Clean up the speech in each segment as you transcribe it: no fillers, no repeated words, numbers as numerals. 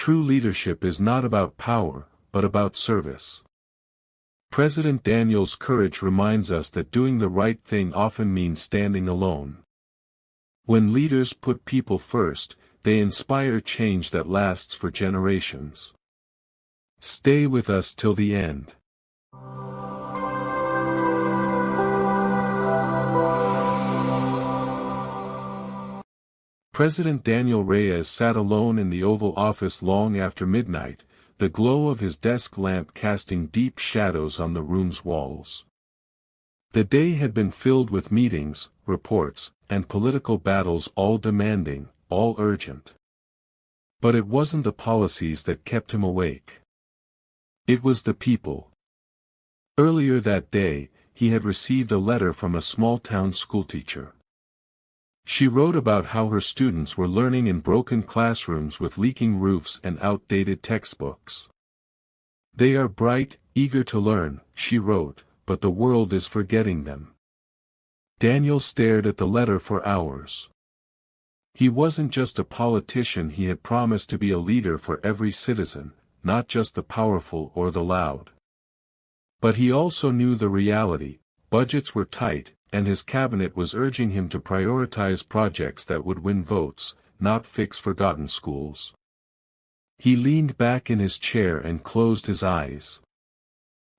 True leadership is not about power, but about service. President Daniel's courage reminds us that doing the right thing often means standing alone. When leaders put people first, they inspire change that lasts for generations. Stay with us till the end. President Daniel Reyes sat alone in the Oval Office long after midnight, the glow of his desk lamp casting deep shadows on the room's walls. The day had been filled with meetings, reports, and political battles, all demanding, all urgent. But it wasn't the policies that kept him awake. It was the people. Earlier that day, he had received a letter from a small-town schoolteacher. She wrote about how her students were learning in broken classrooms with leaking roofs and outdated textbooks. They are bright, eager to learn, she wrote, but the world is forgetting them. Daniel stared at the letter for hours. He wasn't just a politician, he had promised to be a leader for every citizen, not just the powerful or the loud. But he also knew the reality: budgets were tight, and his cabinet was urging him to prioritize projects that would win votes, not fix forgotten schools. He leaned back in his chair and closed his eyes.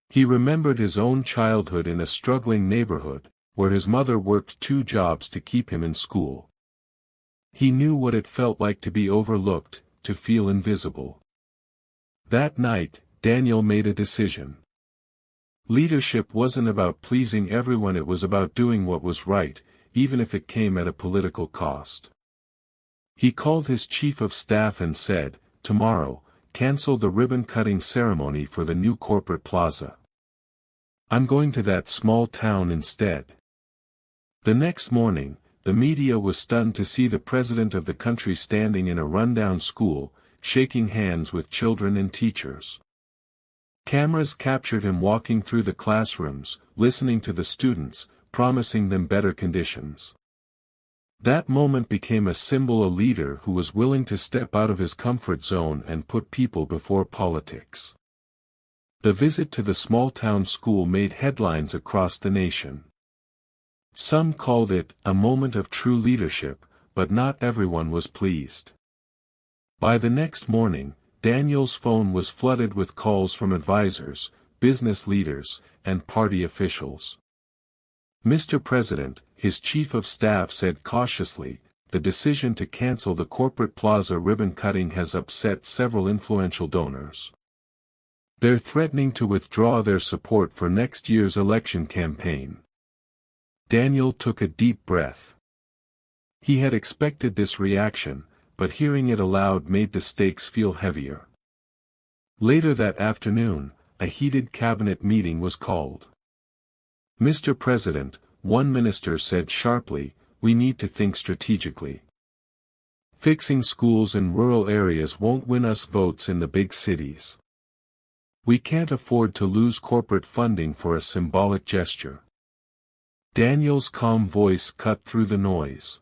He remembered his own childhood in a struggling neighborhood, where his mother worked 2 jobs to keep him in school. He knew what it felt like to be overlooked, to feel invisible. That night, Daniel made a decision. Leadership wasn't about pleasing everyone, it was about doing what was right, even if it came at a political cost. He called his chief of staff and said, "Tomorrow, cancel the ribbon-cutting ceremony for the new corporate plaza. I'm going to that small town instead." The next morning, the media was stunned to see the president of the country standing in a rundown school, shaking hands with children and teachers. Cameras captured him walking through the classrooms, listening to the students, promising them better conditions. That moment became a symbol, a leader who was willing to step out of his comfort zone and put people before politics. The visit to the small-town school made headlines across the nation. Some called it a moment of true leadership, but not everyone was pleased. By the next morning, Daniel's phone was flooded with calls from advisors, business leaders, and party officials. "Mr. President," his chief of staff said cautiously, "the decision to cancel the corporate plaza ribbon-cutting has upset several influential donors. They're threatening to withdraw their support for next year's election campaign." Daniel took a deep breath. He had expected this reaction, but hearing it aloud made the stakes feel heavier. Later that afternoon, a heated cabinet meeting was called. "Mr. President," one minister said sharply, "we need to think strategically. Fixing schools in rural areas won't win us votes in the big cities. We can't afford to lose corporate funding for a symbolic gesture." Daniel's calm voice cut through the noise.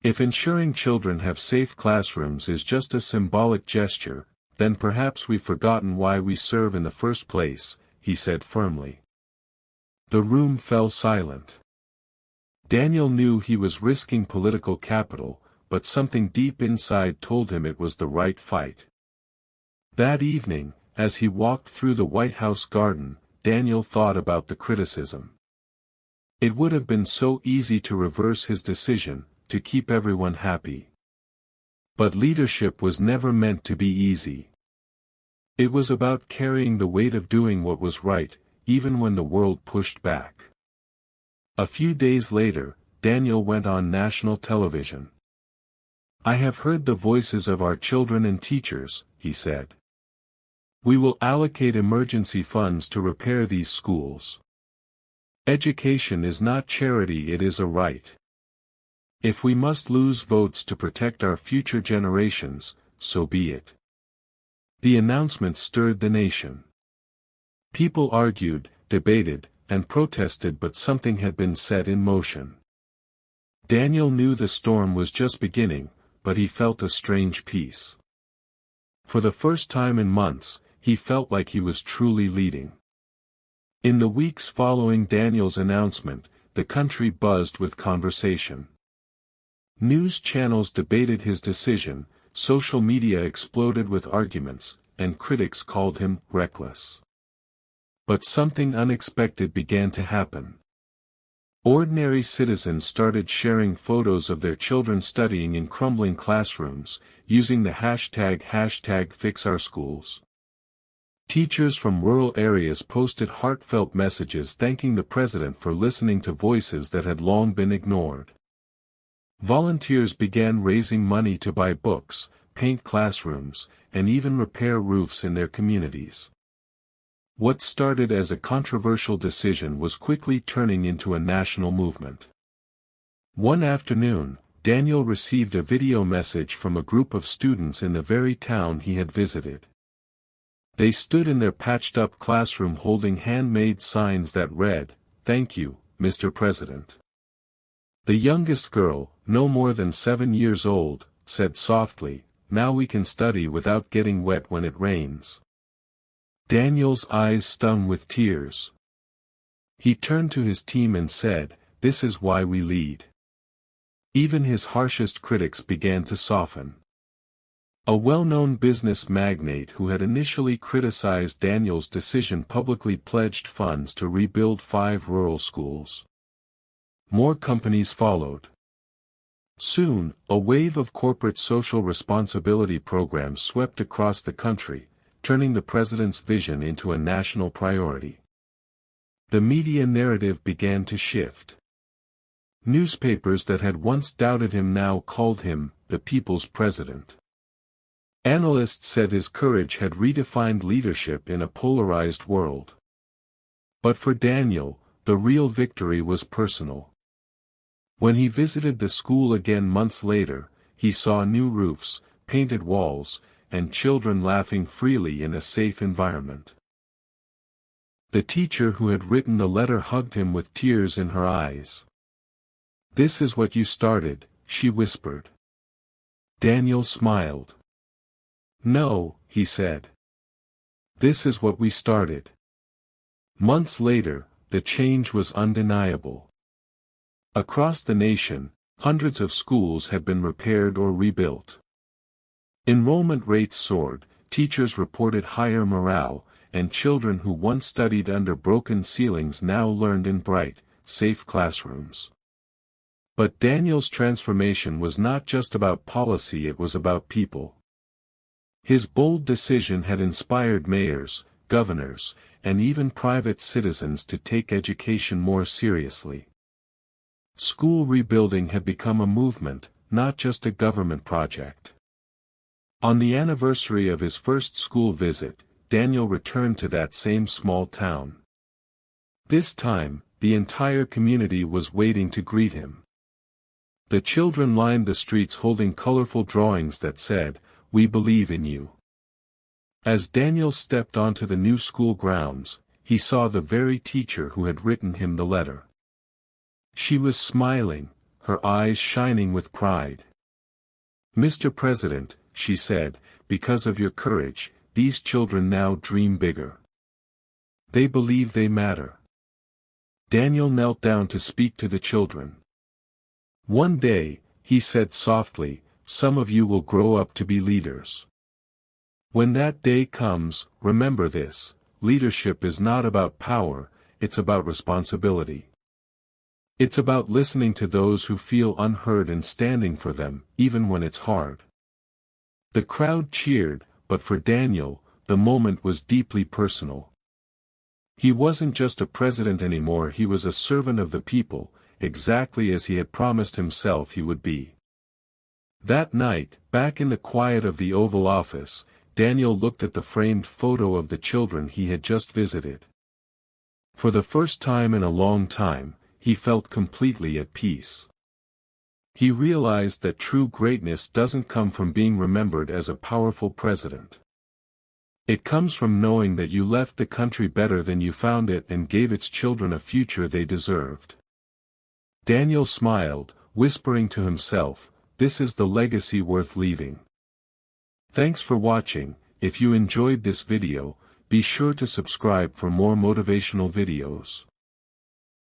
"If ensuring children have safe classrooms is just a symbolic gesture, then perhaps we've forgotten why we serve in the first place," he said firmly. The room fell silent. Daniel knew he was risking political capital, but something deep inside told him it was the right fight. That evening, as he walked through the White House garden, Daniel thought about the criticism. It would have been so easy to reverse his decision, to keep everyone happy. But leadership was never meant to be easy. It was about carrying the weight of doing what was right, even when the world pushed back. A few days later, Daniel went on national television. "I have heard the voices of our children and teachers," he said. "We will allocate emergency funds to repair these schools. Education is not charity, it is a right. If we must lose votes to protect our future generations, so be it." The announcement stirred the nation. People argued, debated, and protested, but something had been set in motion. Daniel knew the storm was just beginning, but he felt a strange peace. For the first time in months, he felt like he was truly leading. In the weeks following Daniel's announcement, the country buzzed with conversation. News channels debated his decision, social media exploded with arguments, and critics called him reckless. But something unexpected began to happen. Ordinary citizens started sharing photos of their children studying in crumbling classrooms, using the hashtag #FixOurSchools. Teachers from rural areas posted heartfelt messages thanking the president for listening to voices that had long been ignored. Volunteers began raising money to buy books, paint classrooms, and even repair roofs in their communities. What started as a controversial decision was quickly turning into a national movement. One afternoon, Daniel received a video message from a group of students in the very town he had visited. They stood in their patched-up classroom holding handmade signs that read, "Thank you, Mr. President." The youngest girl, no more than 7 years old, said softly, "Now we can study without getting wet when it rains." Daniel's eyes stung with tears. He turned to his team and said, "This is why we lead." Even his harshest critics began to soften. A well-known business magnate who had initially criticized Daniel's decision publicly pledged funds to rebuild 5 rural schools. More companies followed. Soon, a wave of corporate social responsibility programs swept across the country, turning the president's vision into a national priority. The media narrative began to shift. Newspapers that had once doubted him now called him the people's president. Analysts said his courage had redefined leadership in a polarized world. But for Daniel, the real victory was personal. When he visited the school again months later, he saw new roofs, painted walls, and children laughing freely in a safe environment. The teacher who had written the letter hugged him with tears in her eyes. "This is what you started," she whispered. Daniel smiled. "No," he said. "This is what we started." Months later, the change was undeniable. Across the nation, hundreds of schools had been repaired or rebuilt. Enrollment rates soared, teachers reported higher morale, and children who once studied under broken ceilings now learned in bright, safe classrooms. But Daniel's transformation was not just about policy, it was about people. His bold decision had inspired mayors, governors, and even private citizens to take education more seriously. School rebuilding had become a movement, not just a government project. On the anniversary of his first school visit, Daniel returned to that same small town. This time, the entire community was waiting to greet him. The children lined the streets holding colorful drawings that said, "We believe in you." As Daniel stepped onto the new school grounds, he saw the very teacher who had written him the letter. She was smiling, her eyes shining with pride. "Mr. President," she said, "because of your courage, these children now dream bigger. They believe they matter." Daniel knelt down to speak to the children. "One day," he said softly, "some of you will grow up to be leaders. When that day comes, remember this: leadership is not about power, it's about responsibility. It's about listening to those who feel unheard and standing for them, even when it's hard." The crowd cheered, but for Daniel, the moment was deeply personal. He wasn't just a president anymore, he was a servant of the people, exactly as he had promised himself he would be. That night, back in the quiet of the Oval Office, Daniel looked at the framed photo of the children he had just visited. For the first time in a long time, he felt completely at peace. He realized that true greatness doesn't come from being remembered as a powerful president. It comes from knowing that you left the country better than you found it and gave its children a future they deserved. Daniel smiled, whispering to himself, "This is the legacy worth leaving." Thanks for watching. If you enjoyed this video, be sure to subscribe for more motivational videos.